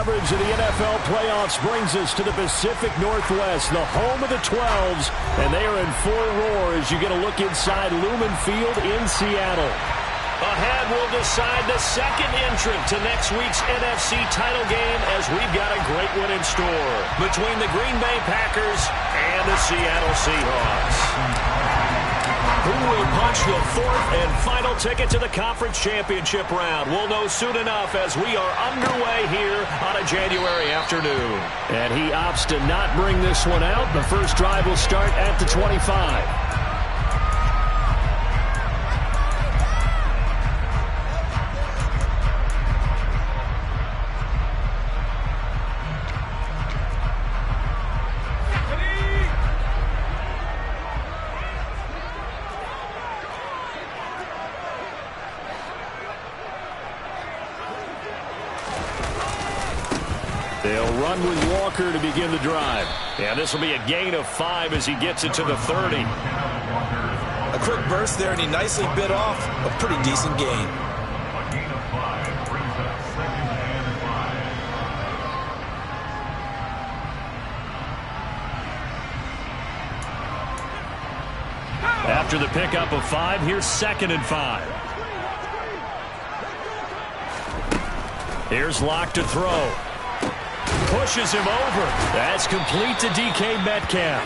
coverage of the NFL playoffs brings us to the Pacific Northwest, the home of the 12s, and they are in full roar as you get a look inside Lumen Field in Seattle. Ahead, we'll decide the second entrant to next week's NFC title game as we've got a great one in store between the Green Bay Packers and the Seattle Seahawks. Who will punch the fourth and final ticket to the conference championship round? We'll know soon enough as we are underway here on a January afternoon. And he opts to not bring this one out. The first drive will start at the 25. They'll run with Walker to begin the drive. And this will be a gain of 5 as he gets it to the 30. A quick burst there, and he nicely bit off a pretty decent gain. After the pickup of 5, here's 2nd and 5. Here's Locke to throw. Pushes him over. That's complete to DK Metcalf.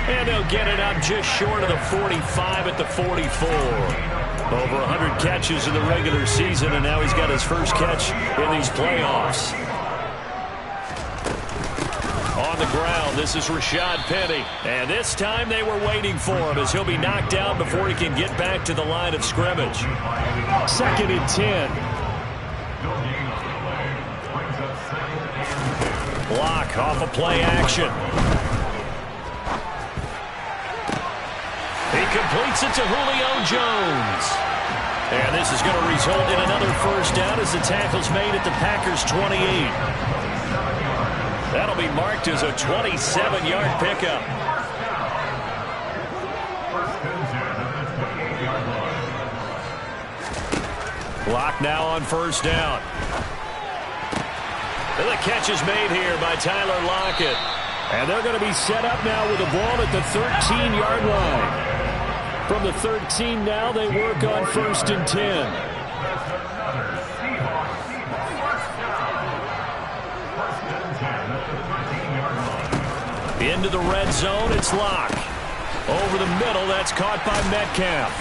And they'll get it up just short of the 45 at the 44. Over 100 catches in the regular season, and now he's got his first catch in these playoffs. On the ground, this is Rashad Penny. And this time they were waiting for him as he'll be knocked down before he can get back to the line of scrimmage. 2nd and 10. Block off of play action. He completes it to Julio Jones. And this is going to result in another first down as the tackle's made at the Packers' 28. That'll be marked as a 27-yard pickup. Block now on first down. And the catch is made here by Tyler Lockett. And they're going to be set up now with the ball at the 13-yard line. From the 13 now, they work on 1st and 10. Into the red zone, it's Locke. Over the middle, that's caught by Metcalf.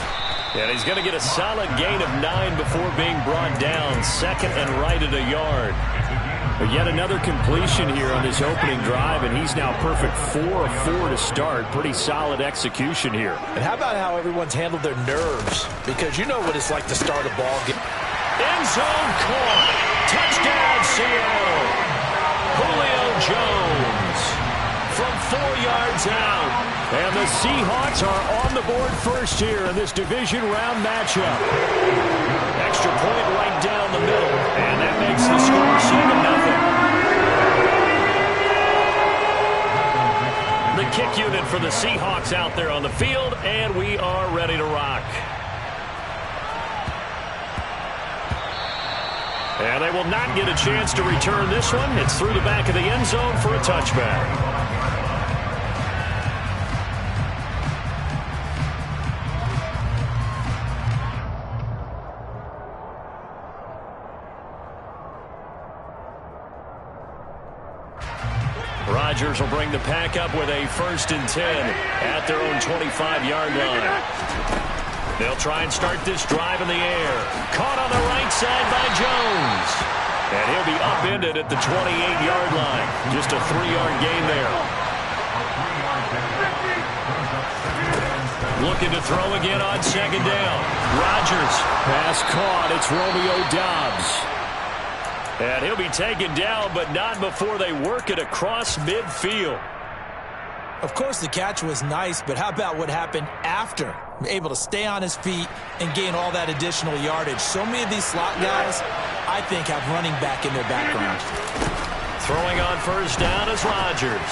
And he's going to get a solid gain of 9 before being brought down. 2nd and right at a yard. But yet another completion here on this opening drive, and he's now perfect 4 of 4 to start. Pretty solid execution here. And how about how everyone's handled their nerves? Because you know what it's like to start a ball game. End zone caught. Touchdown, Seattle. Julio Jones from 4 yards out. And the Seahawks are on the board first here in this division round matchup. Extra point right down the middle. And that makes the score 7-0. The kick unit for the Seahawks out there on the field, and we are ready to rock. And they will not get a chance to return this one. It's through the back of the end zone for a touchback. Rodgers will bring the pack up with a 1st and 10 at their own 25-yard line. They'll try and start this drive in the air. Caught on the right side by Jones. And he'll be upended at the 28-yard line. Just a 3-yard gain there. Looking to throw again on 2nd down. Rodgers. Pass caught. It's Romeo Doubs. And he'll be taken down, but not before they work it across midfield. Of course, the catch was nice, but how about what happened after? Able to stay on his feet and gain all that additional yardage. So many of these slot guys, I think, have running back in their background. Throwing on first down is Rodgers.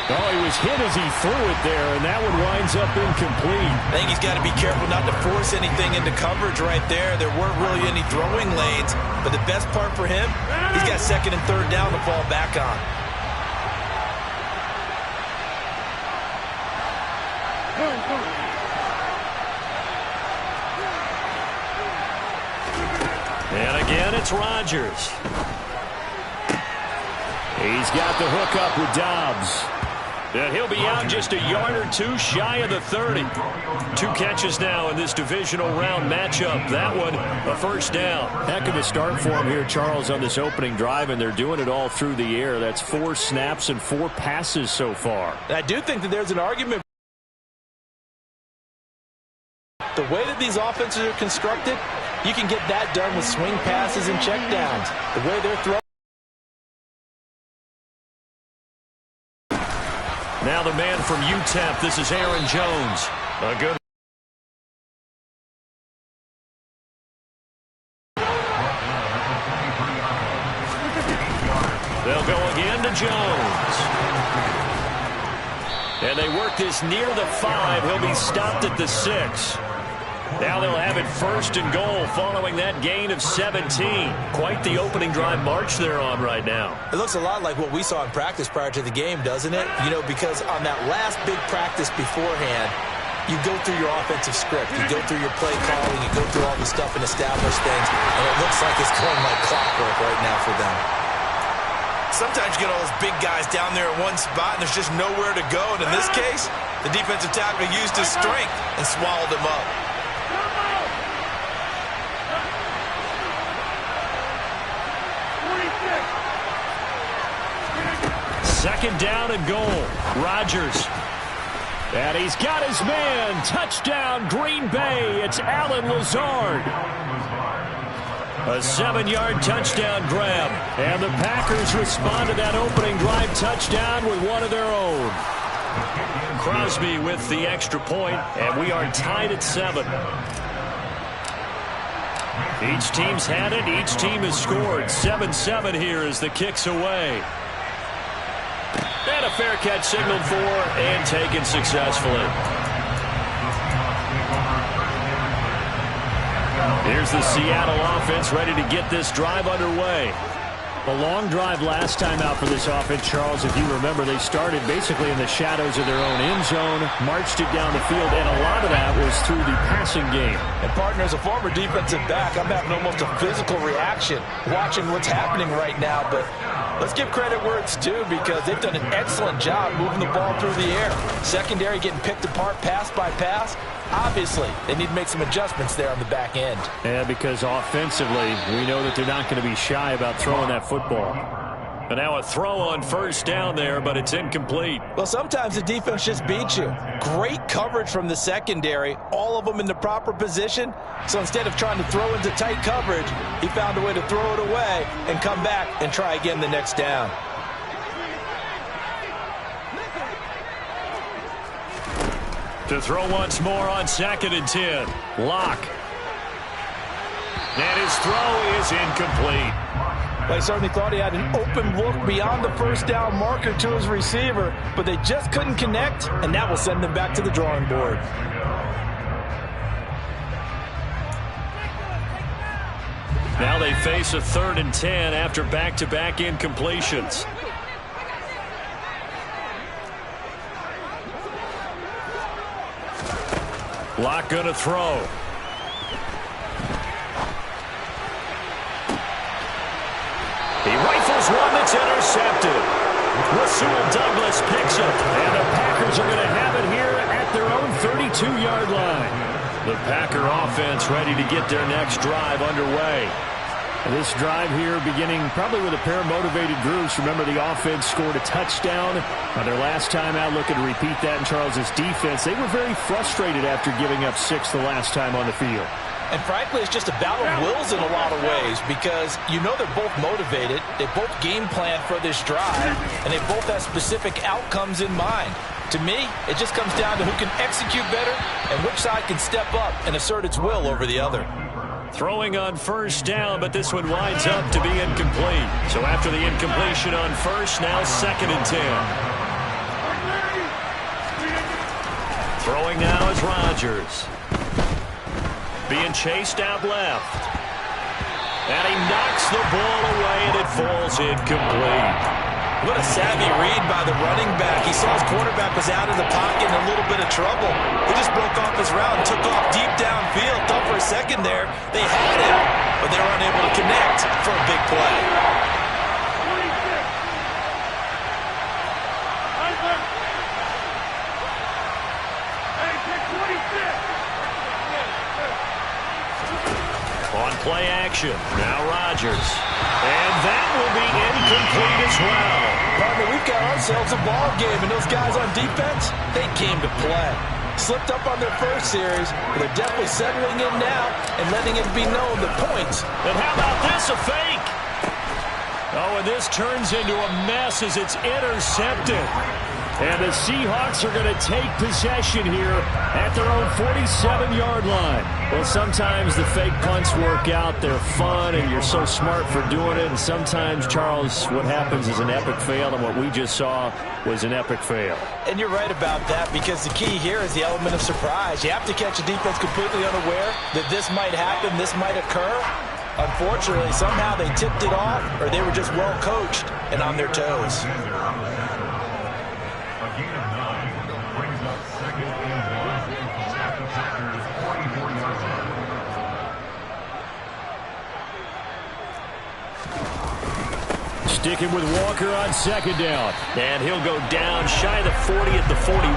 Oh, he was hit as he threw it there, and that one winds up incomplete. I think he's got to be careful not to force anything into coverage right there. There weren't really any throwing lanes, but the best part for him, he's got second and third down to fall back on. And again, it's Rodgers. He's got the hook up with Dobbs. And he'll be out just a yard or two shy of the 30. 2 catches now in this divisional round matchup. That one, a first down. Heck of a start for him here, Charles, on this opening drive, and they're doing it all through the air. That's 4 snaps and 4 passes so far. And I do think that there's an argument. The way that these offenses are constructed, you can get that done with swing passes and checkdowns. The way they're throwing. Now the man from UTEP, this is Aaron Jones. A good. They'll go again to Jones. And they work this near the 5. He'll be stopped at the 6. Now they'll have it first and goal following that gain of 17. Quite the opening drive march they're on right now. It looks a lot like what we saw in practice prior to the game, doesn't it? You know, because on that last big practice beforehand, you go through your offensive script. You go through your play calling. You go through all the stuff and establish things. And it looks like it's going like clockwork right now for them. Sometimes you get all those big guys down there in one spot, and there's just nowhere to go. And in this case, the defensive tackle used his strength and swallowed him up. Second down and goal. Rodgers. And he's got his man. Touchdown, Green Bay. It's Allen Lazard. A 7-yard touchdown grab. And the Packers respond to that opening drive touchdown with one of their own. Crosby with the extra point, and we are tied at 7. Each team's had it. Each team has scored. 7-7 here as the kick's away. And a fair catch signaled for and taken successfully. Here's the Seattle offense ready to get this drive underway. A long drive last time out for this offense, Charles. If you remember, they started basically in the shadows of their own end zone, marched it down the field, and a lot of that was through the passing game. And, partner, as a former defensive back, I'm having almost a physical reaction watching what's happening right now. But let's give credit where it's due, because they've done an excellent job moving the ball through the air. Secondary getting picked apart pass by pass. Obviously, they need to make some adjustments there on the back end. Yeah, because offensively, we know that they're not going to be shy about throwing that football. And now a throw on first down there, but it's incomplete. Well, sometimes the defense just beats you. Great coverage from the secondary, all of them in the proper position. So instead of trying to throw into tight coverage, he found a way to throw it away and come back and try again the next down. To throw once more on 2nd and 10. Lock. And his throw is incomplete. They certainly thought he had an open look beyond the first down marker to his receiver, but they just couldn't connect, and that will send them back to the drawing board. Now they face a 3rd and 10 after back-to-back incompletions. Lock gonna throw. He rifles one that's intercepted. Rasul Douglas picks it, and the Packers are going to have it here at their own 32-yard line. The Packer offense ready to get their next drive underway. This drive here beginning probably with a pair of motivated groups. Remember, the offense scored a touchdown on their last time out. Looking to repeat that in Charles's defense. They were very frustrated after giving up 6 the last time on the field. And frankly, it's just a battle of wills in a lot of ways, because you know they're both motivated. They both game plan for this drive, and they both have specific outcomes in mind. To me, it just comes down to who can execute better and which side can step up and assert its will over the other. Throwing on first down, but this one winds up to be incomplete. So after the incompletion on first, now 2nd and 10. Throwing now is Rodgers. Being chased out left. And he knocks the ball away, and it falls incomplete. What a savvy read by the running back. He saw his quarterback was out of the pocket in a little bit of trouble. He just broke off his route and took off deep downfield. Thought for a second there they had him, but they were unable to connect for a big play. On play action, now Rodgers. And that will be incomplete as well. Partner, we've got ourselves a ball game, and those guys on defense, they came to play. Slipped up on their first series, but they're definitely settling in now and letting it be known the points. And how about this, a fake? Oh, and this turns into a mess as it's intercepted. And the Seahawks are going to take possession here at their own 47-yard line. Well, sometimes the fake punts work out. They're fun, and you're so smart for doing it. And sometimes, Charles, what happens is an epic fail, and what we just saw was an epic fail. And you're right about that, because the key here is the element of surprise. You have to catch a defense completely unaware that this might happen, this might occur. Unfortunately, somehow they tipped it off, or they were just well coached and on their toes. Sticking with Walker on second down. And he'll go down shy of the 40 at the 41.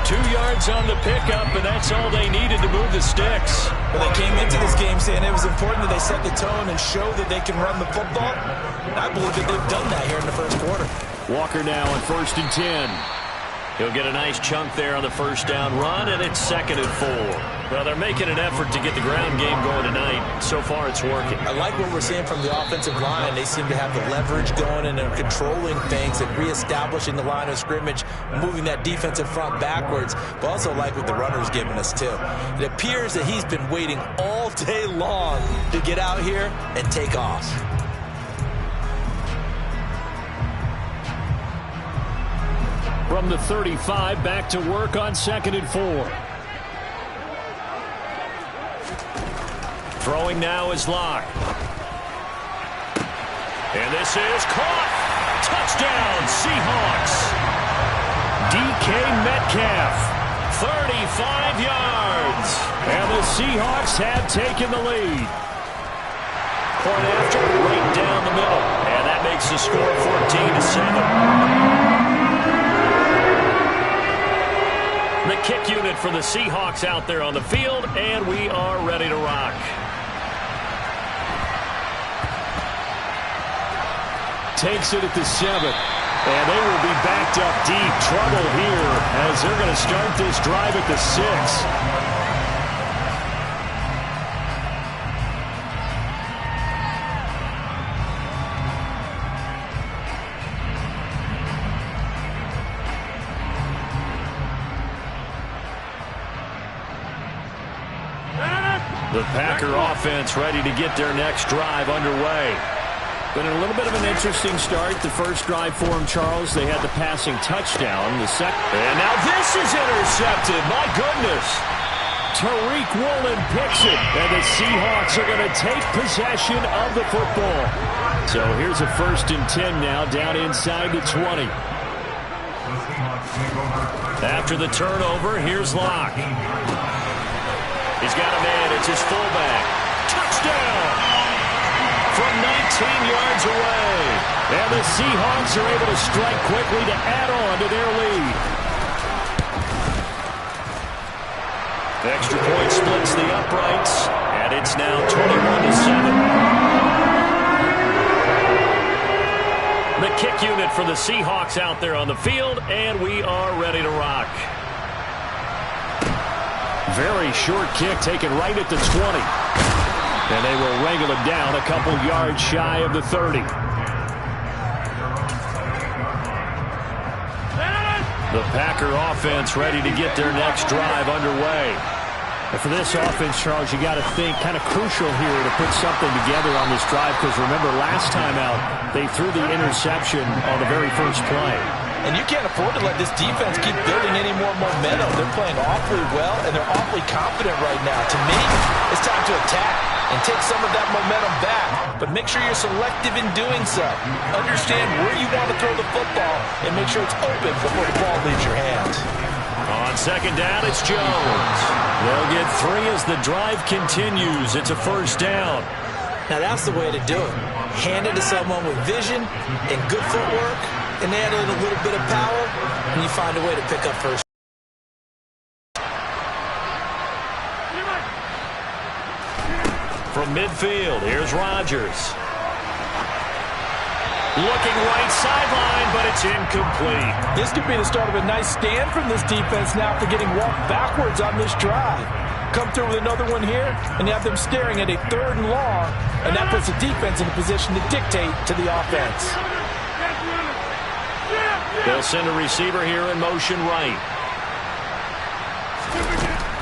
2 yards on the pickup, and that's all they needed to move the sticks. Well, they came into this game saying it was important that they set the tone and show that they can run the football. And I believe that they've done that here in the first quarter. Walker now on 1st and 10. He'll get a nice chunk there on the first down run, and it's 2nd and 4. Well, they're making an effort to get the ground game going tonight. So far, it's working. I like what we're seeing from the offensive line. They seem to have the leverage going, and they're controlling things and reestablishing the line of scrimmage, moving that defensive front backwards. But also like what the runner's giving us, too. It appears that he's been waiting all day long to get out here and take off. From the 35, back to work on 2nd and 4. Throwing now is Locke. And this is caught. Touchdown, Seahawks. DK Metcalf. 35 yards. And the Seahawks have taken the lead. Point after, right down the middle. And that makes the score 14-7. The kick unit for the Seahawks out there on the field, and we are ready to rock. Takes it at the 7. And they will be backed up deep. Trouble here as they're going to start this drive at the 6. The Packer offense ready to get their next drive underway. Been a little bit of an interesting start. The first drive for him, Charles, they had the passing touchdown. The second. And now this is intercepted. My goodness. Tariq Woolen picks it. And the Seahawks are going to take possession of the football. So here's a 1st and 10 now, down inside the 20. After the turnover, here's Locke. He's got a man. It's his fullback. Touchdown! From 19 yards away. And the Seahawks are able to strike quickly to add on to their lead. Extra point splits the uprights, and it's now 21-7. The kick unit for the Seahawks out there on the field, and we are ready to rock. Very short kick taken right at the 20. And they will wrangle him down a couple yards shy of the 30. The Packer offense ready to get their next drive underway. And for this offense, Charles, you got to think kind of crucial here to put something together on this drive, because remember last time out, they threw the interception on the very first play. And you can't afford to let this defense keep building any more momentum. They're playing awfully well, and they're awfully confident right now. To me, it's time to attack and take some of that momentum back. But make sure you're selective in doing so. Understand where you want to throw the football and make sure it's open before the ball leaves your hand. On second down, it's Jones. They'll get 3 as the drive continues. It's a first down. Now that's the way to do it. Hand it to someone with vision and good footwork, and add in a little bit of power, and you find a way to pick up first. From midfield, here's Rodgers. Looking right sideline, but it's incomplete. This could be the start of a nice stand from this defense now after getting walked backwards on this drive. Come through with another one here, and you have them staring at a 3rd and long, and that puts the defense in a position to dictate to the offense. They'll send a receiver here in motion right.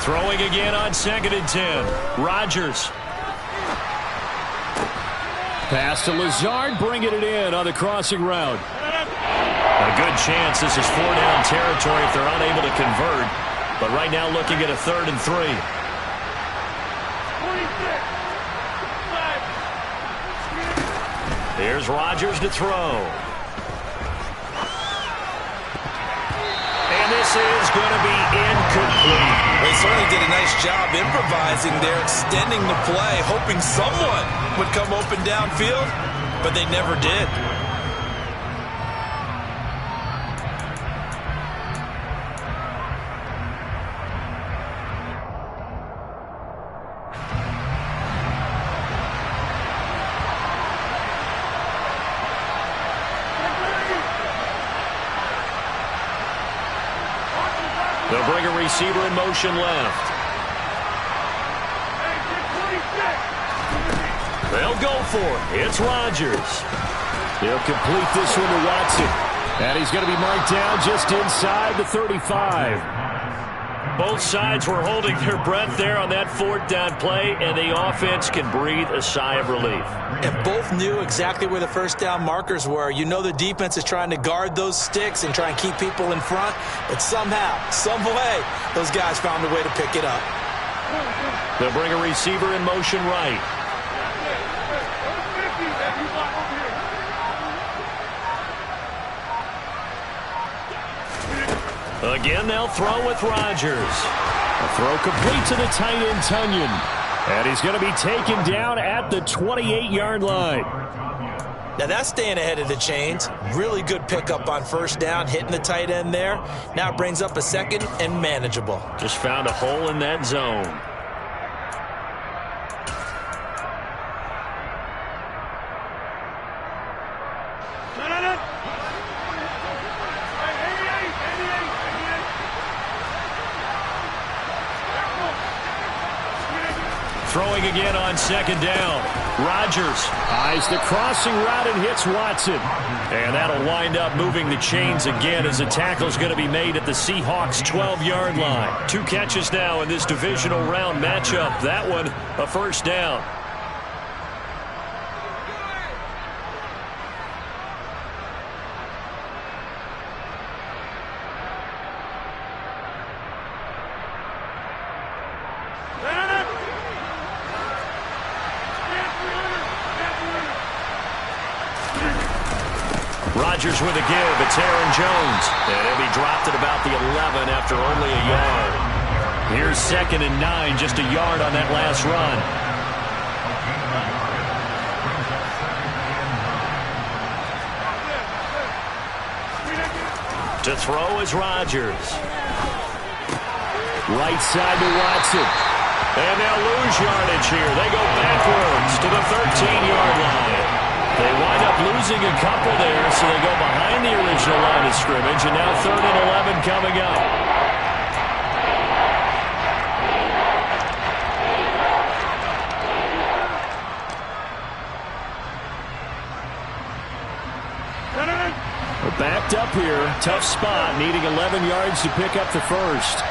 Throwing again on 2nd and 10. Rodgers. Pass to Lazard, bringing it in on the crossing route. A good chance this is 4-down territory if they're unable to convert. But right now looking at a 3rd and 3. Here's Rodgers to throw. And this is going to be incomplete. They certainly did a nice job improvising there, extending the play, hoping someone would come open downfield, but they never did. They'll bring a receiver in motion left. They'll go for it. It's Rodgers. He'll complete this one to Watson. And he's going to be marked down just inside the 35. Both sides were holding their breath there on that 4th down play, and the offense can breathe a sigh of relief. And both knew exactly where the 1st down markers were. You know the defense is trying to guard those sticks and try and keep people in front, but somehow, some way, those guys found a way to pick it up. They'll bring a receiver in motion right. Again, they'll throw with Rodgers. A throw complete to the tight end, Tunyon. And he's going to be taken down at the 28-yard line. Now that's staying ahead of the chains. Really good pickup on 1st down, hitting the tight end there. Now it brings up a 2nd and manageable. Just found a hole in that zone. Throwing again on 2nd down. Rodgers eyes the crossing route and hits Watson. And that'll wind up moving the chains again as a tackle's going to be made at the Seahawks' 12-yard line. 2 catches now in this divisional round matchup. That one, a 1st down. Rodgers with a give. It's Aaron Jones. And he'll be dropped at about the 11 after only a yard. Here's 2nd and 9, just a yard on that last run. To throw is Rodgers. Right side to Watson. And they'll lose yardage here. They go backwards to the 13-yard line. They wind up losing a couple there, so they go behind the original line of scrimmage, and now 3rd and 11 coming up. We're backed up here. Tough spot, needing 11 yards to pick up the 1st.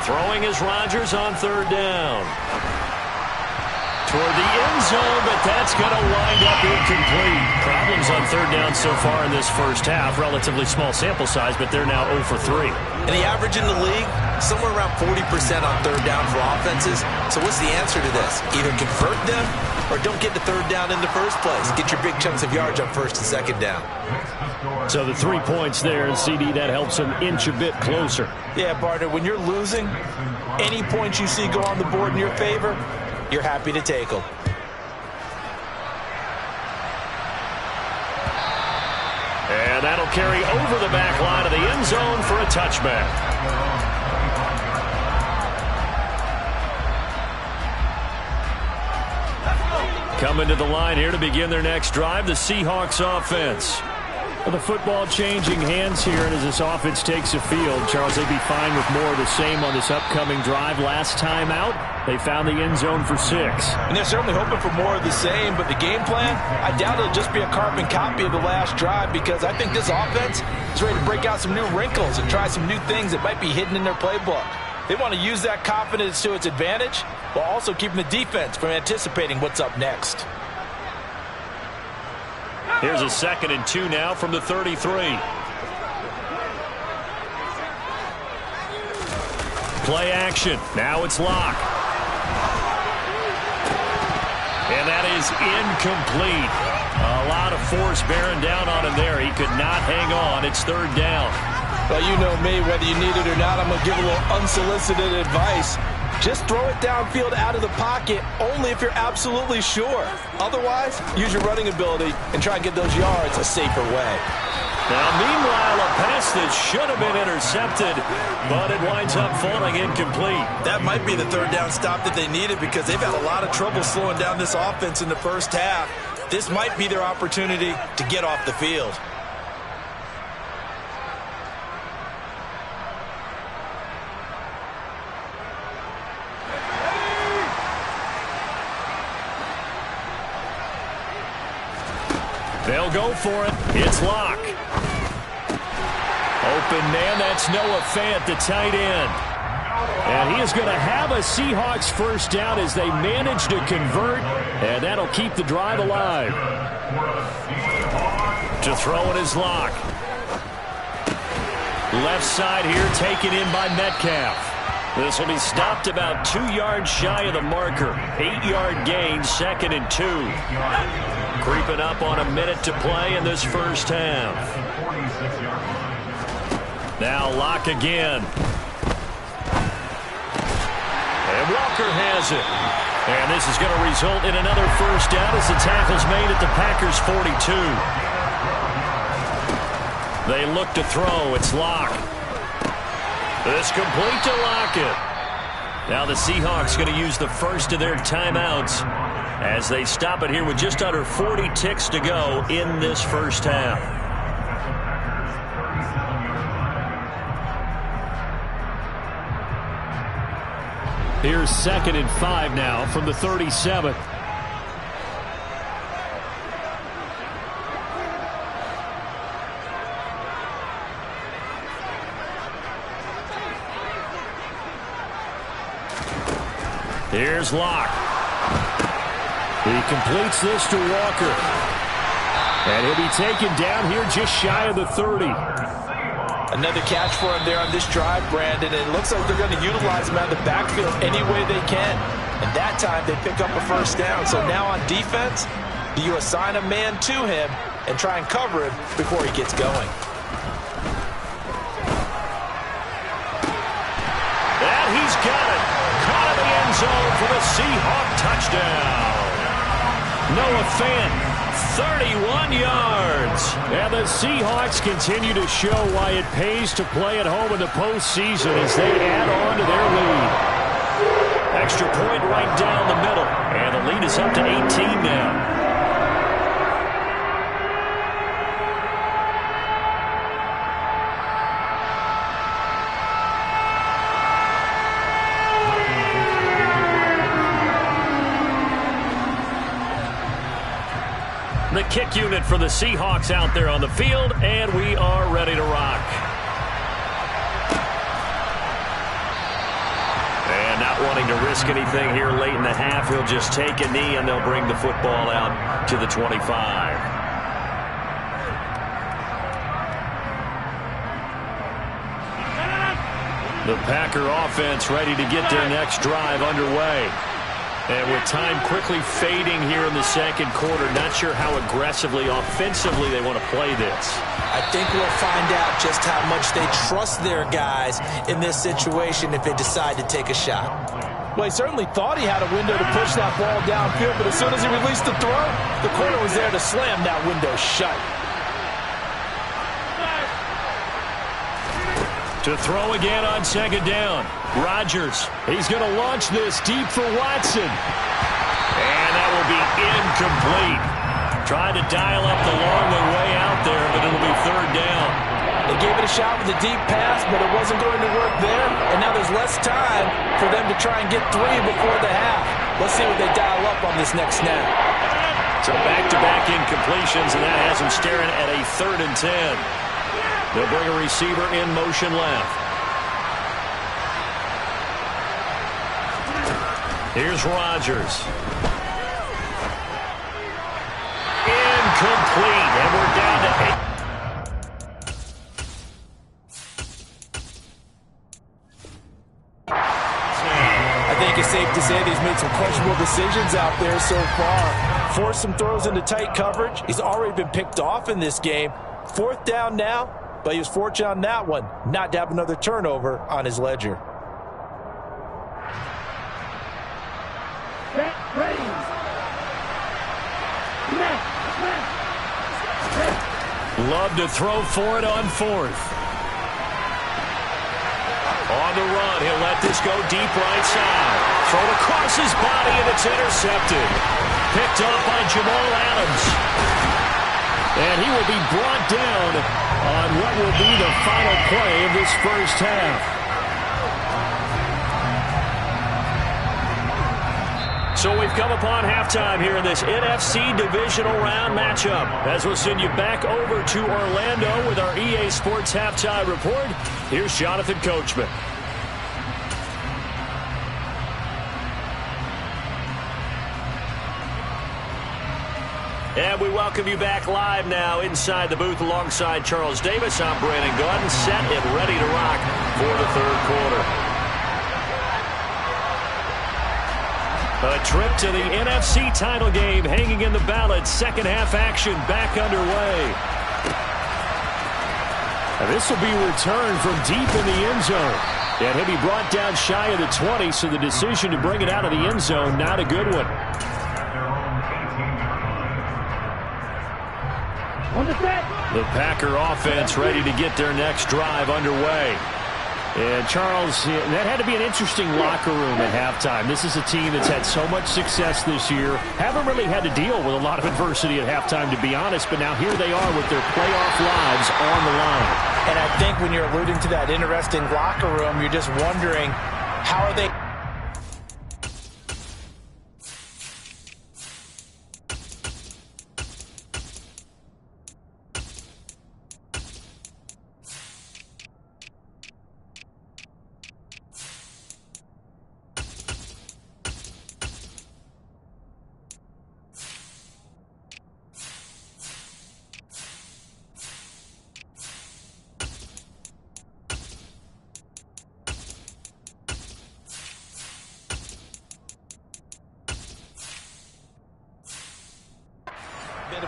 Throwing is Rodgers on 3rd down. toward the end zone, but that's going to wind up incomplete. Problems on third down so far in this first half. Relatively small sample size, but they're now 0 for 3. And the average in the league, somewhere around 40% on third down for offenses. So what's the answer to this? Either convert them or don't get to third down in the first place. Get your big chunks of yards on first and second down. So the 3 points there, and CD, that helps them inch a bit closer. Yeah, partner, when you're losing, any points you see go on the board in your favor, you're happy to take them. And that'll carry over the back line of the end zone for a touchback. Coming to the line here to begin their next drive, the Seahawks offense. Well, the football changing hands here, and as this offense takes the field, Charles, they'd be fine with more of the same on this upcoming drive. Last time out, they found the end zone for 6. And they're certainly hoping for more of the same, but the game plan, I doubt it'll just be a carbon copy of the last drive, because I think this offense is ready to break out some new wrinkles and try some new things that might be hidden in their playbook. They want to use that confidence to its advantage, while also keeping the defense from anticipating what's up next. Here's a 2nd and 2 now from the 33. Play action. Now it's Locke. And that is incomplete. A lot of force bearing down on him there. He could not hang on. It's 3rd down. Well, you know me, whether you need it or not, I'm going to give a little unsolicited advice. Just throw it downfield out of the pocket only if you're absolutely sure. Otherwise, use your running ability and try and get those yards a safer way. Now, meanwhile, a pass that should have been intercepted, but it winds up falling incomplete. That might be the 3rd down stop that they needed, because they've had a lot of trouble slowing down this offense in the first half. This might be their opportunity to get off the field. They'll go for it. It's Locke. Open man, that's Noah Fant, the tight end. And he is going to have a Seahawks first down as they manage to convert, and that'll keep the drive alive. To throw it is Locke. Left side here taken in by Metcalf. This will be stopped about 2 yards shy of the marker. 8-yard gain, 2nd and 2. Creeping up on a minute to play in this first half. Now Locke again. And Walker has it. And this is going to result in another first down as the tackle's made at the Packers' 42. They look to throw. It's Locke. This complete to Lockett. Now the Seahawks going to use the first of their timeouts as they stop it here with just under 40 ticks to go in this first half. Here's 2nd and 5 now from the 37. Here's Locke. He completes this to Walker. And he'll be taken down here just shy of the 30. Another catch for him there on this drive, Brandon. And it looks like they're going to utilize him out of the backfield any way they can. And that time they pick up a first down. So now on defense, do you assign a man to him and try and cover him before he gets going? And he's got it. Caught in the end zone for the Seahawk touchdown. Noah Fant, 31 yards. And the Seahawks continue to show why it pays to play at home in the postseason as they add on to their lead. Extra point right down the middle. And the lead is up to 18 now. The kick unit for the Seahawks out there on the field, and we are ready to rock. And not wanting to risk anything here late in the half. He'll just take a knee, and they'll bring the football out to the 25. The Packer offense ready to get their next drive underway. And with time quickly fading here in the second quarter, not sure how aggressively, offensively they want to play this. I think we'll find out just how much they trust their guys in this situation if they decide to take a shot. Well, he certainly thought he had a window to push that ball downfield, but as soon as he released the throw, the corner was there to slam that window shut. To throw again on second down. Rodgers, he's going to launch this deep for Watson. And that will be incomplete. Trying to dial up the long way out there, but it'll be third down. They gave it a shot with a deep pass, but it wasn't going to work there. And now there's less time for them to try and get three before the half. Let's see what they dial up on this next snap. So back-to-back incompletions, and that has them staring at a 3rd and 10. They'll bring a receiver in motion left. Here's Rodgers. Incomplete, and we're down to 8. I think it's safe to say that he's made some questionable decisions out there so far. Forced some throws into tight coverage. He's already been picked off in this game. 4th down now. But he was fortunate on that one, not to have another turnover on his ledger. Love to throw for it on 4th. On the run, he'll let this go deep right side. Thrown across his body, and it's intercepted. Picked up by Jamal Adams. And he will be brought down on what will be the final play of this first half. So we've come upon halftime here in this NFC divisional round matchup. As we'll send you back over to Orlando with our EA Sports Halftime Report, here's Jonathan Coachman. And we welcome you back live now inside the booth alongside Charles Davis. I'm Brandon Gordon, set and ready to rock for the third quarter. A trip to the NFC title game hanging in the balance. Second half action back underway. And this will be returned from deep in the end zone. And he'll be brought down shy of the 20, so the decision to bring it out of the end zone, not a good one. The Packer offense ready to get their next drive underway. And Charles, that had to be an interesting locker room at halftime. This is a team that's had so much success this year. Haven't really had to deal with a lot of adversity at halftime, to be honest. But now here they are with their playoff lives on the line. And I think when you're alluding to that interesting locker room, you're just wondering, how are they...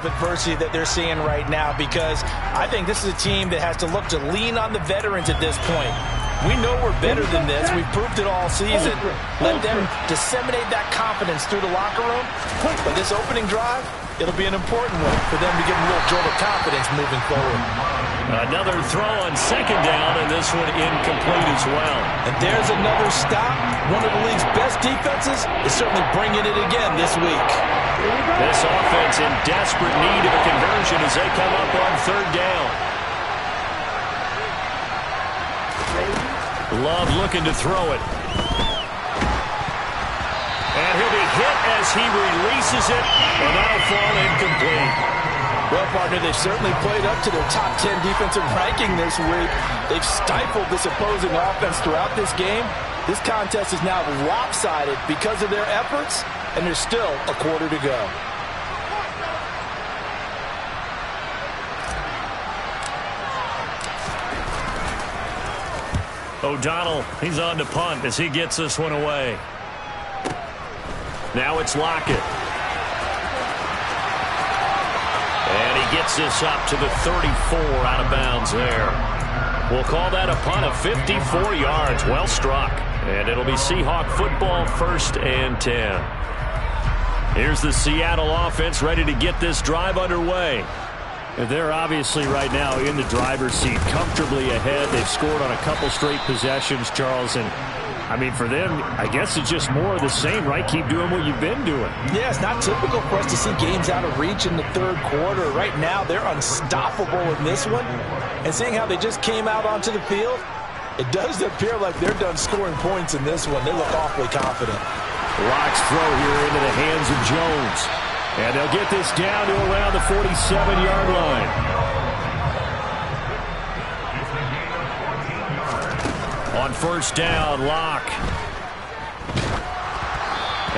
of adversity that they're seeing right now, because I think this is a team that has to look to lean on the veterans at this point. We know we're better than this. We've proved it all season. Let them disseminate that confidence through the locker room. But this opening drive, it'll be an important one for them to give them a little jolt of confidence moving forward. Another throw on second down, and this one incomplete as well. And there's another stop. One of the league's best defenses is certainly bringing it again this week. This offense in desperate need of a conversion as they come up on third down. Love looking to throw it. And he'll be hit as he releases it, and that'll fall incomplete. Well, partner, they've certainly played up to their top 10 defensive ranking this week. They've stifled this opposing offense throughout this game, This contest is now lopsided because of their efforts, and there's still a quarter to go. O'Donnell, he's on to punt as he gets this one away. Now it's Lockett. And he gets this up to the 34 out of bounds there. We'll call that a punt of 54 yards. Well struck. And it'll be Seahawk football, 1st and 10. Here's the Seattle offense ready to get this drive underway. They're obviously right now in the driver's seat, comfortably ahead. They've scored on a couple straight possessions, Charles. And, I mean, for them, I guess it's just more of the same, right? Keep doing what you've been doing. Yeah, it's not typical for us to see games out of reach in the third quarter. Right now, they're unstoppable in this one. And seeing how they just came out onto the field, it does appear like they're done scoring points in this one. They look awfully confident. Locks throw here into the hands of Jones. And they'll get this down to around the 47-yard line. On 1st down, Lock.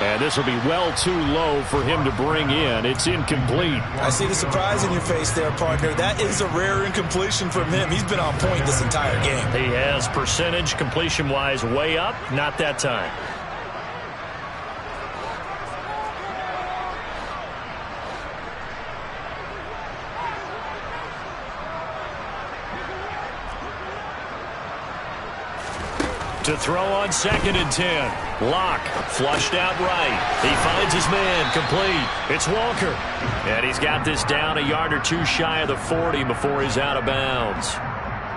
And this will be well too low for him to bring in. It's incomplete. I see the surprise in your face there, partner. That is a rare incompletion from him. He's been on point this entire game. He has percentage completion-wise way up. Not that time. To throw on 2nd and 10. Lock flushed out right. He finds his man complete. It's Walker. And he's got this down a yard or two shy of the 40 before he's out of bounds.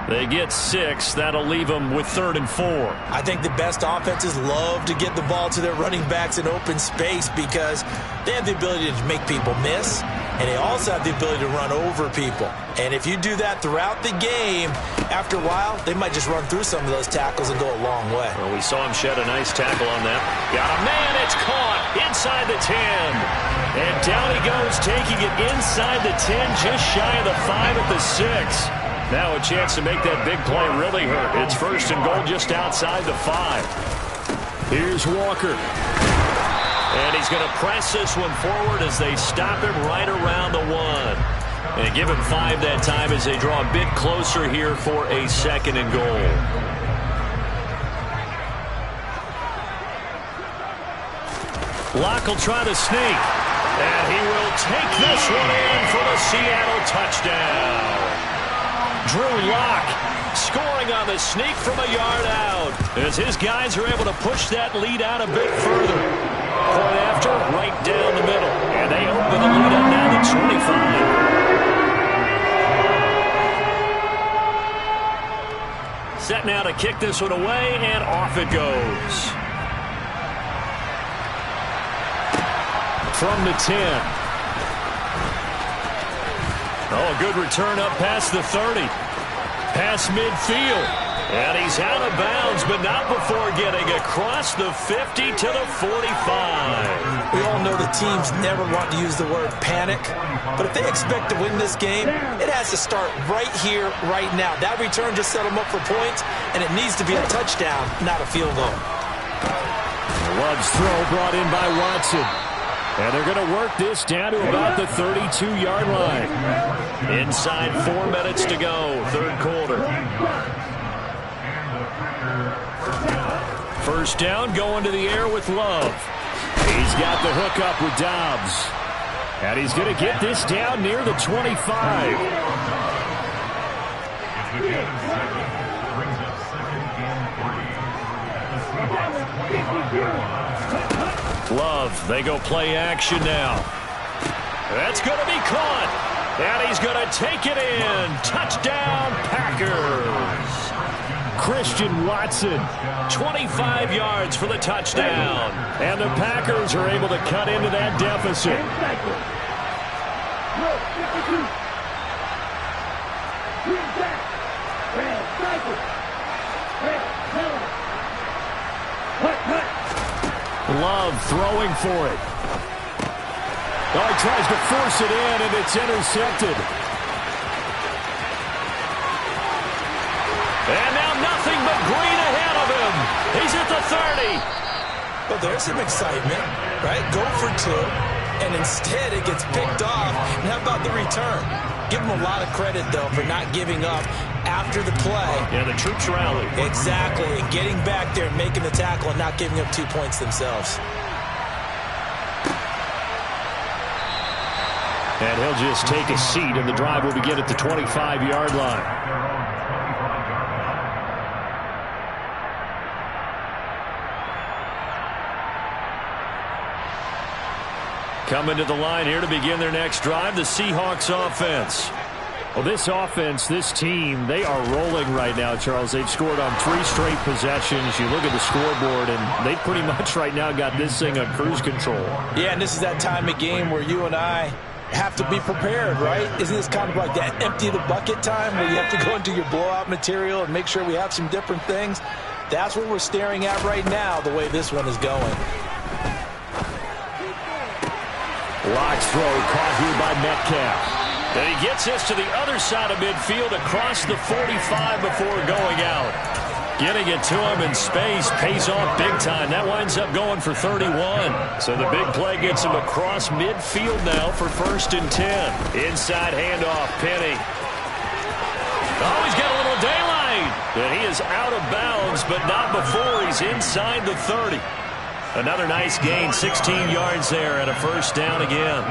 They get 6. That'll leave them with 3rd and 4. I think the best offenses love to get the ball to their running backs in open space because they have the ability to make people miss, and they also have the ability to run over people. And if you do that throughout the game, after a while, they might just run through some of those tackles and go a long way. Well, we saw him shed a nice tackle on that. Got a man, it's caught inside the 10. And down he goes, taking it inside the 10, just shy of the 5 at the 6. Now a chance to make that big play really hurt. It's 1st and goal just outside the 5. Here's Walker. And he's going to press this one forward as they stop him right around the 1. And give him 5 that time as they draw a bit closer here for a 2nd and goal. Locke will try to sneak. And he will take this one in for the Seattle touchdown. Drew Lock scoring on the sneak from a yard out as his guys are able to push that lead out a bit further. Point after, right down the middle. And they open the lead up now to 25. Set now to kick this one away, and off it goes. From the 10. Oh, a good return up past the 30. Past midfield. And he's out of bounds, but not before getting across the 50 to the 45. We all know the teams never want to use the word panic, but if they expect to win this game, it has to start right here, right now. That return just set them up for points, and it needs to be a touchdown, not a field goal. Love's throw brought in by Watson. And they're going to work this down to about the 32-yard line. Inside 4 minutes to go, 3rd quarter. 1st down, going to the air with Love. He's got the hook up with Dobbs. And he's going to get this down near the 25. Love, they go play action now. That's going to be caught. And he's going to take it in. Touchdown, Packers. Christian Watson, 25 yards for the touchdown. And the Packers are able to cut into that deficit. Love throwing for it. Oh, he tries to force it in, and it's intercepted. And now nothing but green ahead of him. He's at the the 30. Well, there's some excitement, right? Go for two, and instead it gets picked off. And how about the return? Give them a lot of credit, though, for not giving up after the play. Yeah, the troops rally. Exactly, and getting back there and making the tackle and not giving up 2 points themselves. And he'll just take a seat, and the drive will begin at the 25-yard line. Coming to the line here to begin their next drive, the Seahawks offense. Well, this offense, this team, they are rolling right now, Charles. They've scored on 3 straight possessions. You look at the scoreboard, and they pretty much right now got this thing on cruise control. Yeah, and this is that time of game where you and I have to be prepared, right? Isn't this kind of like that empty the bucket time where you have to go into your blowout material and make sure we have some different things? That's what we're staring at right now, the way this one is going. Lock's throw caught here by Metcalf. And he gets this to the other side of midfield across the 45 before going out. Getting it to him in space pays off big time. That winds up going for 31. So the big play gets him across midfield now for 1st and 10. Inside handoff, Penny. Oh, he's got a little daylight. And he is out of bounds, but not before he's inside the 30. Another nice gain, 16 yards there, and a 1st down again.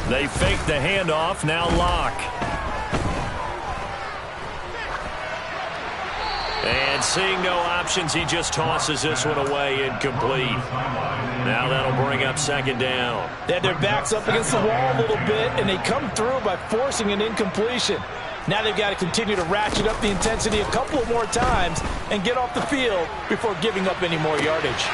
They fake the handoff, now Lock. And seeing no options, he just tosses this one away, incomplete. Now that'll bring up 2nd down. They had their backs up against the wall a little bit, and they come through by forcing an incompletion. Now they've got to continue to ratchet up the intensity a couple of more times and get off the field before giving up any more yardage.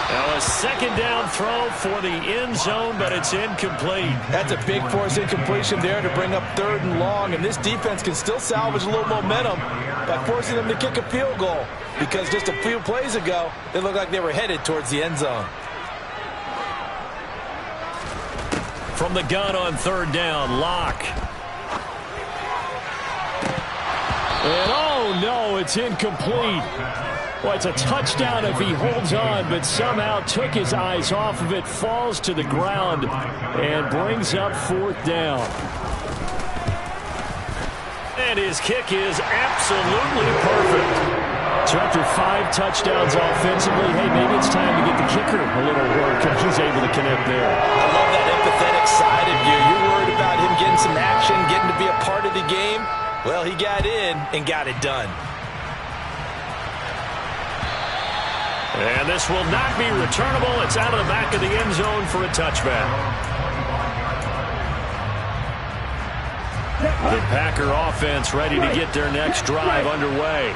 Now a 2nd down throw for the end zone, but it's incomplete. That's a big force incompletion there to bring up 3rd and long, and this defense can still salvage a little momentum by forcing them to kick a field goal, because just a few plays ago, they looked like they were headed towards the end zone. From the gun on 3rd down, Lock. And oh no, it's incomplete. Well, it's a touchdown if he holds on, but somehow took his eyes off of it, falls to the ground, and brings up 4th down. And his kick is absolutely perfect. So after 5 touchdowns offensively, hey, maybe it's time to get the kicker a little work, and he's able to connect there. I love that empathetic side of you. You're worried about him getting some action, getting to be a part of the game. Well, he got in and got it done. And this will not be returnable. It's out of the back of the end zone for a touchback. The Packer offense ready to get their next drive underway.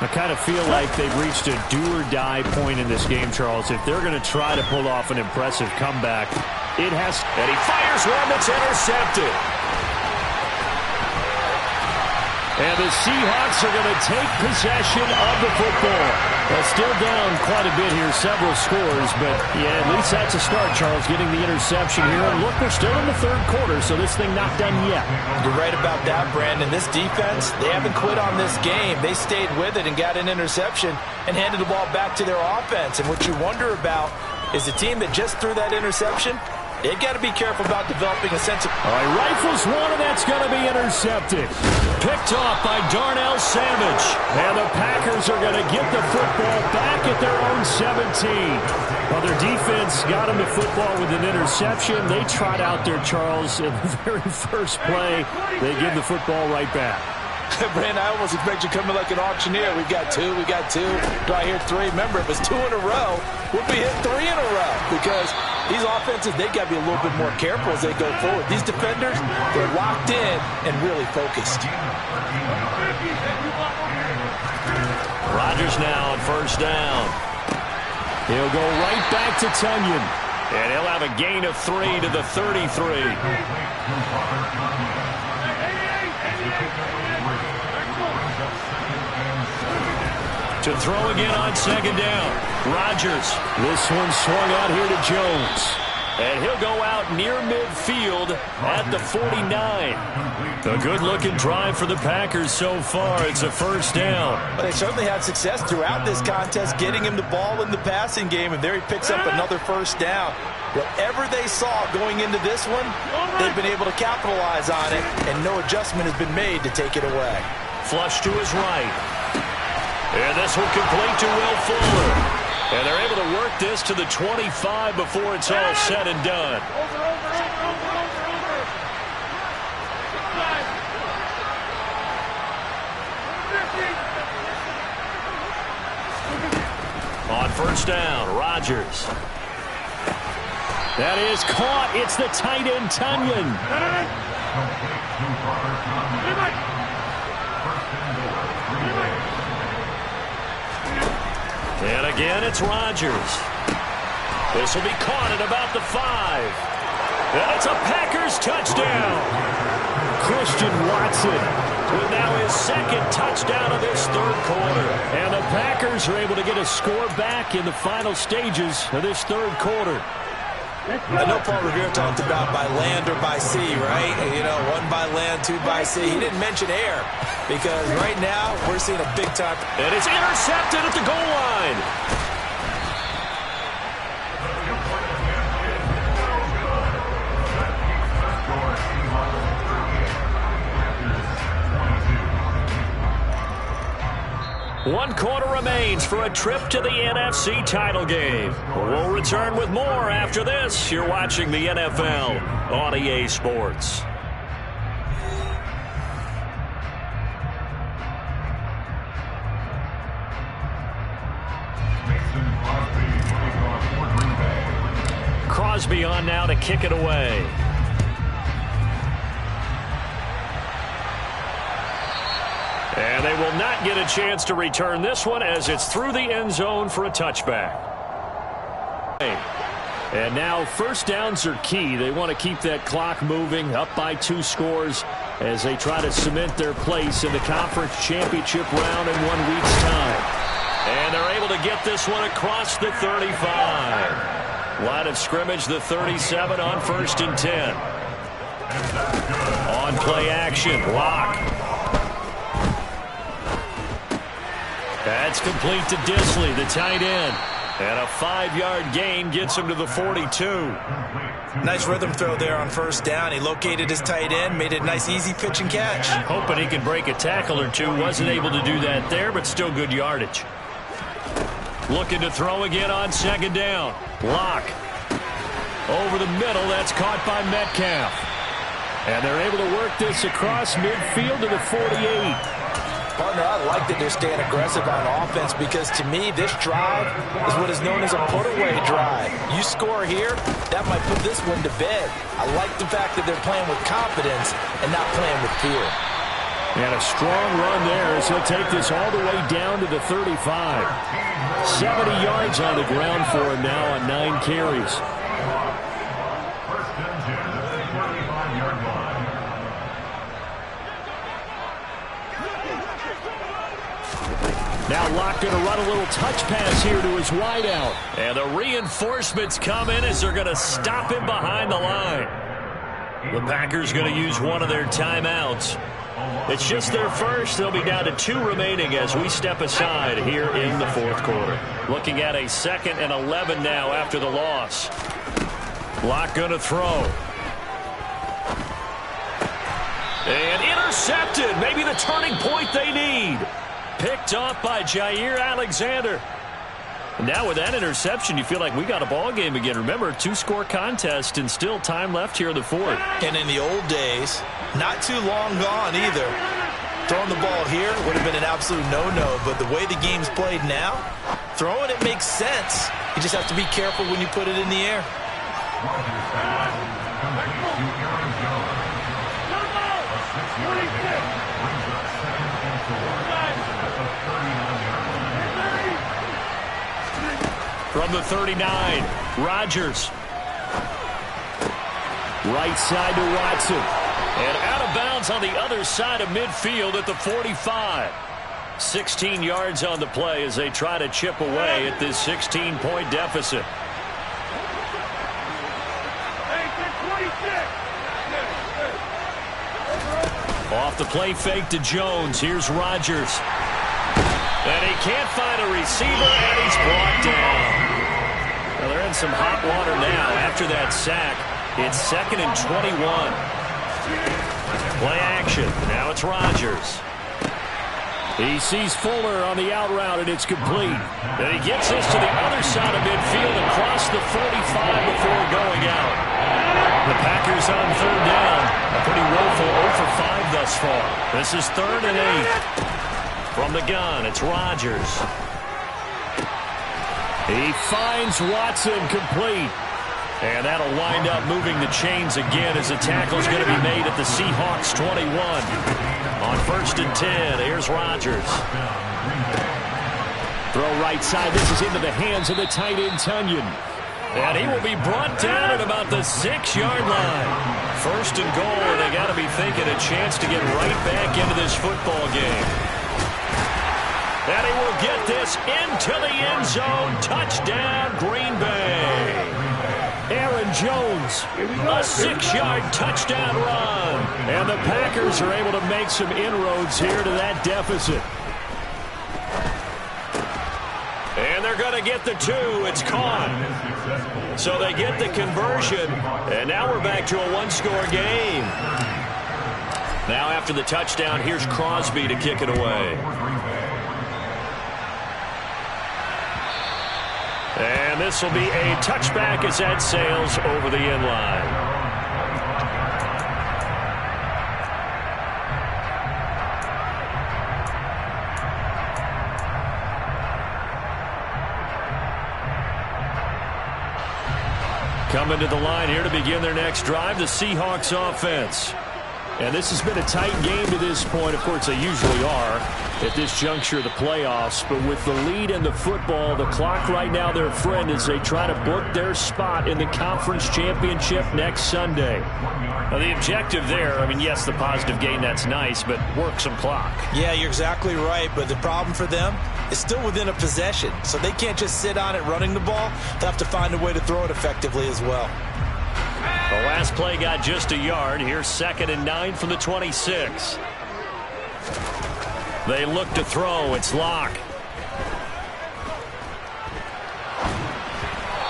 I kind of feel like they've reached a do-or-die point in this game, Charles. If they're going to try to pull off an impressive comeback, it has... And he fires one that's intercepted. And the Seahawks are going to take possession of the football. Well, still down quite a bit here, several scores, but yeah, at least that's a start, Charles, getting the interception here. And look, we're still in the 3rd quarter, so this thing not done yet. You're right about that, Brandon. This defense, they haven't quit on this game. They stayed with it and got an interception and handed the ball back to their offense. And what you wonder about is the team that just threw that interception, they've got to be careful about developing a sense of... All right, rifles one, and that's going to be intercepted. Picked off by Darnell Savage. And the Packers are going to get the football back at their own 17. Well, their defense got them the football with an interception. They trot out there, Charles, in the very first play. They give the football right back. Brandon, I almost expect you coming like an auctioneer. We got 2, we got 2. Do I hear 3? Remember, it was 2 in a row. We'll be hit 3 in a row because these offenses, they got to be a little bit more careful as they go forward. These defenders, they're locked in and really focused. Rodgers now on 1st down. He'll go right back to Tunyon. And he'll have a gain of 3 to the 33. To throw again on 2nd down. Rodgers. This one swung out here to Jones. And he'll go out near midfield at the 49. A good-looking drive for the Packers so far. It's a first down. Well, they certainly had success throughout this contest, getting him the ball in the passing game, and there he picks up another first down. Whatever they saw going into this one, they've been able to capitalize on it, and no adjustment has been made to take it away. Flush to his right. And this one complete to Will Fuller. And they're able to work this to the 25 before it's all said and done. On first down, Rodgers. That is caught. It's the tight end, Tunyon. And again, it's Rodgers. This will be caught at about the 5. And it's a Packers touchdown. Christian Watson with now his second touchdown of this third quarter. And the Packers are able to get a score back in the final stages of this third quarter. I know Paul Revere talked about by land or by sea, right? You know, one by land, two by sea. He didn't mention air because right now we're seeing a big time. And it's intercepted at the goal line. One quarter remains for a trip to the NFC title game. We'll return with more after this. You're watching the NFL on EA Sports. Crosby on now to kick it away. And they will not get a chance to return this one as it's through the end zone for a touchback. And now first downs are key. They want to keep that clock moving, up by 2 scores as they try to cement their place in the conference championship round in 1 week's time. And they're able to get this one across the 35. Line of scrimmage, the 37 on 1st and 10. On play action, Locke. That's complete to Disley, the tight end. And a 5-yard gain gets him to the 42. Nice rhythm throw there on first down. He located his tight end, made it a nice, easy pitch and catch. Hoping he could break a tackle or two. Wasn't able to do that there, but still good yardage. Looking to throw again on second down. Locke. Over the middle, that's caught by Metcalf. And they're able to work this across midfield to the 48. Partner, I like that they're staying aggressive on offense because, to me, this drive is what is known as a put-away drive. You score here, that might put this one to bed. I like the fact that they're playing with confidence and not playing with fear. And a strong run there as he'll take this all the way down to the 35. 70 yards on the ground for him now on 9 carries. Now Locke going to run a little touch pass here to his wideout. And the reinforcements come in as they're going to stop him behind the line. The Packers going to use one of their timeouts. It's just their first. They'll be down to 2 remaining as we step aside here in the fourth quarter. Looking at a 2nd and 11 now after the loss. Locke going to throw. And intercepted. Maybe the turning point they need. Picked off by Jair Alexander. Now with that interception, you feel like we got a ball game again. Remember, 2-score contest and still time left here in the fourth. And in the old days, not too long gone either. Throwing the ball here would have been an absolute no-no, but the way the game's played now, throwing it makes sense. You just have to be careful when you put it in the air. From the 39, Rodgers. Right side to Watson. And out of bounds on the other side of midfield at the 45. 16 yards on the play as they try to chip away at this 16-point deficit. Off the play fake to Jones. Here's Rodgers. And he can't find a receiver, and he's brought down. Well, they're in some hot water now after that sack. It's 2nd and 21. Play action. Now it's Rodgers. He sees Fuller on the out route, and it's complete. And he gets this to the other side of midfield across the 45 before going out. The Packers on 3rd down. A pretty woeful 0 for 5 thus far. This is 3rd and 8. From the gun, it's Rodgers. He finds Watson complete. And that'll wind up moving the chains again as the tackle's going to be made at the Seahawks 21. On 1st and 10, here's Rodgers. Throw right side. This is into the hands of the tight end, Tunyon. And he will be brought down at about the 6-yard line. 1st and goal, and they got to be thinking a chance to get right back into this football game. And he will get this into the end zone. Touchdown, Green Bay. Aaron Jones, a 6-yard touchdown run. And the Packers are able to make some inroads here to that deficit. And they're going to get the 2. It's caught. So they get the conversion. And now we're back to a 1-score game. Now after the touchdown, here's Crosby to kick it away. And this will be a touchback as that sails over the end line. Coming to the line here to begin their next drive, the Seahawks offense. And this has been a tight game to this point. Of course, they usually are at this juncture of the playoffs. But with the lead in the football, the clock right now their friend as they try to book their spot in the conference championship next Sunday. Now, the objective there, I mean, yes, the positive gain, that's nice, but work some clock. Yeah, you're exactly right. But the problem for them is still within a possession. So they can't just sit on it running the ball. They'll have to find a way to throw it effectively as well. The last play got just a yard. Here's 2nd and 9 from the 26. They look to throw. It's Locke.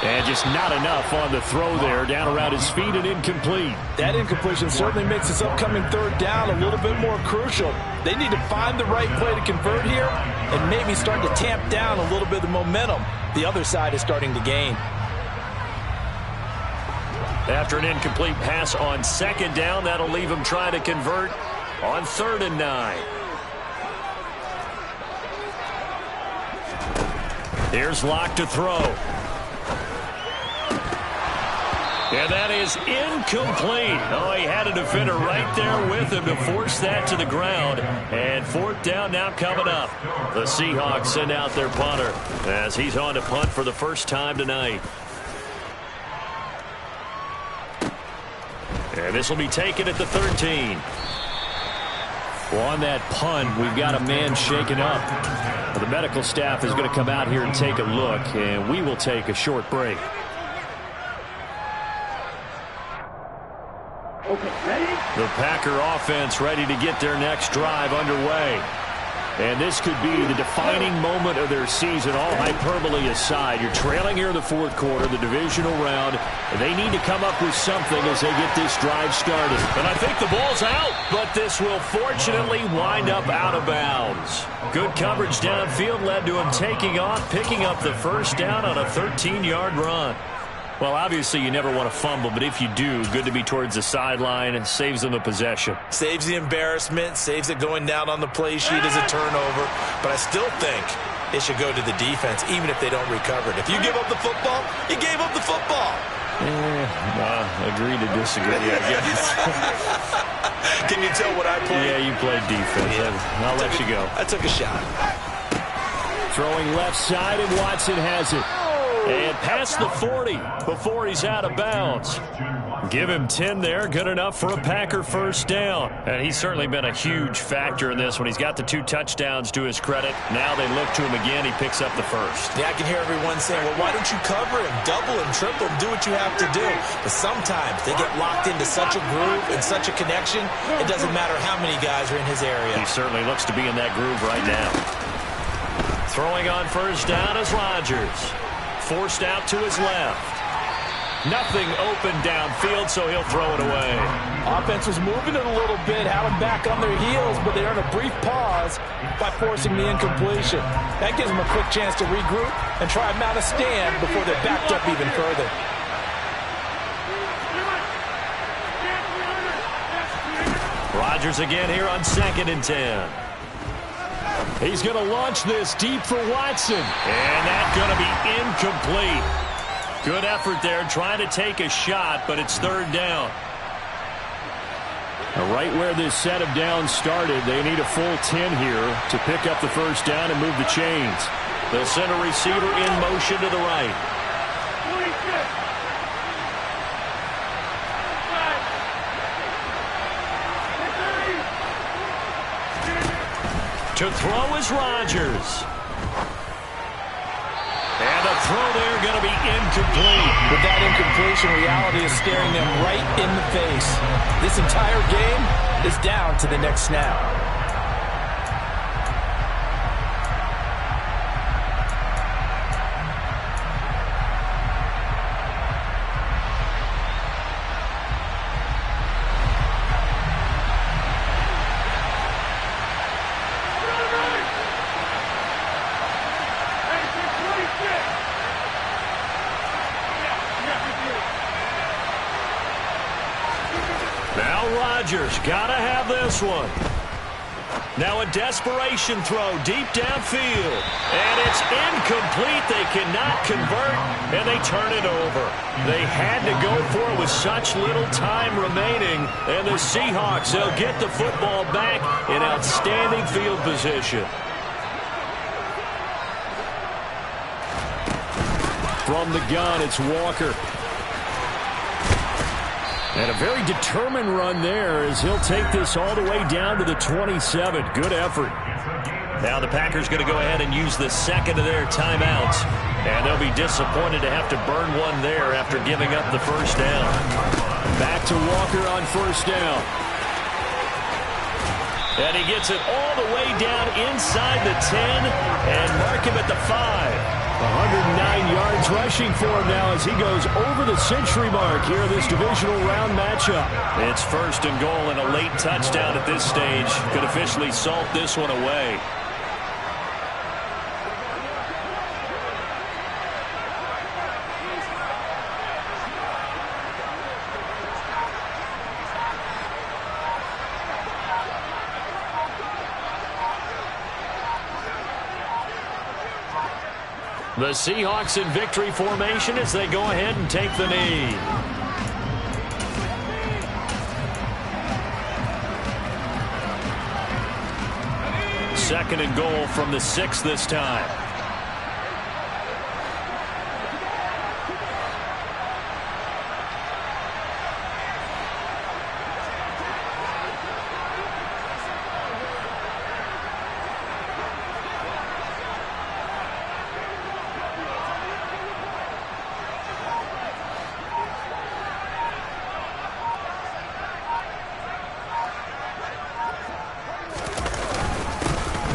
And just not enough on the throw there. Down around his feet and incomplete. That incompletion certainly makes this upcoming 3rd down a little bit more crucial. They need to find the right play to convert here and maybe start to tamp down a little bit of the momentum the other side is starting to gain. After an incomplete pass on 2nd down, that'll leave him trying to convert on 3rd and 9. Here's Locke to throw. And that is incomplete. Oh, he had a defender right there with him to force that to the ground. And 4th down now coming up. The Seahawks send out their punter as he's on to punt for the first time tonight. And this will be taken at the 13. Well, on that punt, we've got a man shaken up. Well, the medical staff is going to come out here and take a look, and we will take a short break. Okay, ready? The Packer offense ready to get their next drive underway. And this could be the defining moment of their season, all hyperbole aside. You're trailing here in the 4th quarter, the divisional round. And they need to come up with something as they get this drive started. And I think the ball's out, but this will fortunately wind up out of bounds. Good coverage downfield led to him taking off, picking up the 1st down on a 13-yard run. Well, obviously, you never want to fumble, but if you do, good to be towards the sideline and saves them the possession. Saves the embarrassment, saves it going down on the play sheet as a turnover. But I still think it should go to the defense, even if they don't recover it. If you give up the football, you gave up the football. Agree to disagree, I guess. Can you tell what I played? Yeah, you played defense. Yeah. I'll let you go. I took a shot. Throwing left side, and Watson has it. And past the 40 before he's out of bounds. Give him 10 there, good enough for a Packer first down. And he's certainly been a huge factor in this when he's got the 2 touchdowns to his credit. Now they look to him again, he picks up the first. Yeah, I can hear everyone saying, well, why don't you cover him, double him, triple him, do what you have to do. But sometimes they get locked into such a groove and such a connection, it doesn't matter how many guys are in his area. He certainly looks to be in that groove right now. Throwing on first down is Rodgers. Forced out to his left. Nothing open downfield, so he'll throw it away. Offense was moving it a little bit, had them back on their heels, but they earned a brief pause by forcing the incompletion. That gives them a quick chance to regroup and try and mount a stand before they're backed up even further. Rodgers again here on 2nd and 10. He's going to launch this deep for Watson. And that's going to be incomplete. Good effort there, trying to take a shot, but it's 3rd down. Right where this set of downs started, they need a full 10 here to pick up the first down and move the chains. The center receiver in motion to the right. To throw is Rodgers. And the throw there going to be incomplete. With that incompletion, reality is staring them right in the face. This entire game is down to the next snap. Rodgers got to have this one. Now a desperation throw deep downfield. And it's incomplete. They cannot convert, and they turn it over. They had to go for it with such little time remaining. And the Seahawks, they'll get the football back in outstanding field position. From the gun, it's Walker. And a very determined run there as he'll take this all the way down to the 27. Good effort. Now the Packers going to go ahead and use the second of their timeouts. And they'll be disappointed to have to burn one there after giving up the first down. Back to Walker on first down. And he gets it all the way down inside the 10 and mark him at the 5. 109 yards rushing for him now as he goes over the century mark here in this divisional round matchup. It's 1st and goal and a late touchdown at this stage could officially salt this one away. The Seahawks in victory formation as they go ahead and take the knee. Second and goal from the 6 this time.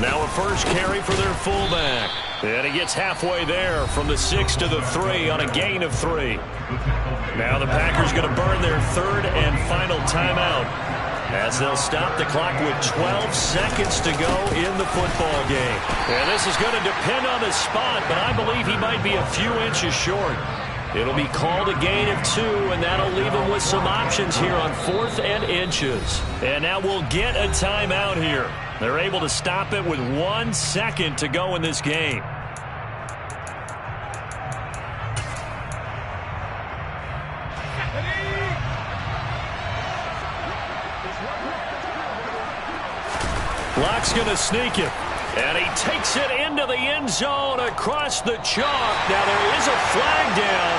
Now a first carry for their fullback. And he gets halfway there from the 6 to the 3 on a gain of 3. Now the Packers going to burn their 3rd and final timeout as they'll stop the clock with 12 seconds to go in the football game. And this is going to depend on the spot, but I believe he might be a few inches short. It'll be called a gain of 2, and that'll leave him with some options here on 4th and inches. And now we'll get a timeout here. They're able to stop it with 1 second to go in this game. Clock's going to sneak it. And he takes it into the end zone across the chalk. Now there is a flag down,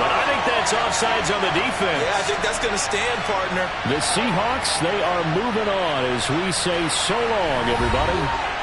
but I think that's offsides on the defense. Yeah, I think that's going to stand, partner. The Seahawks, they are moving on as we say so long, everybody.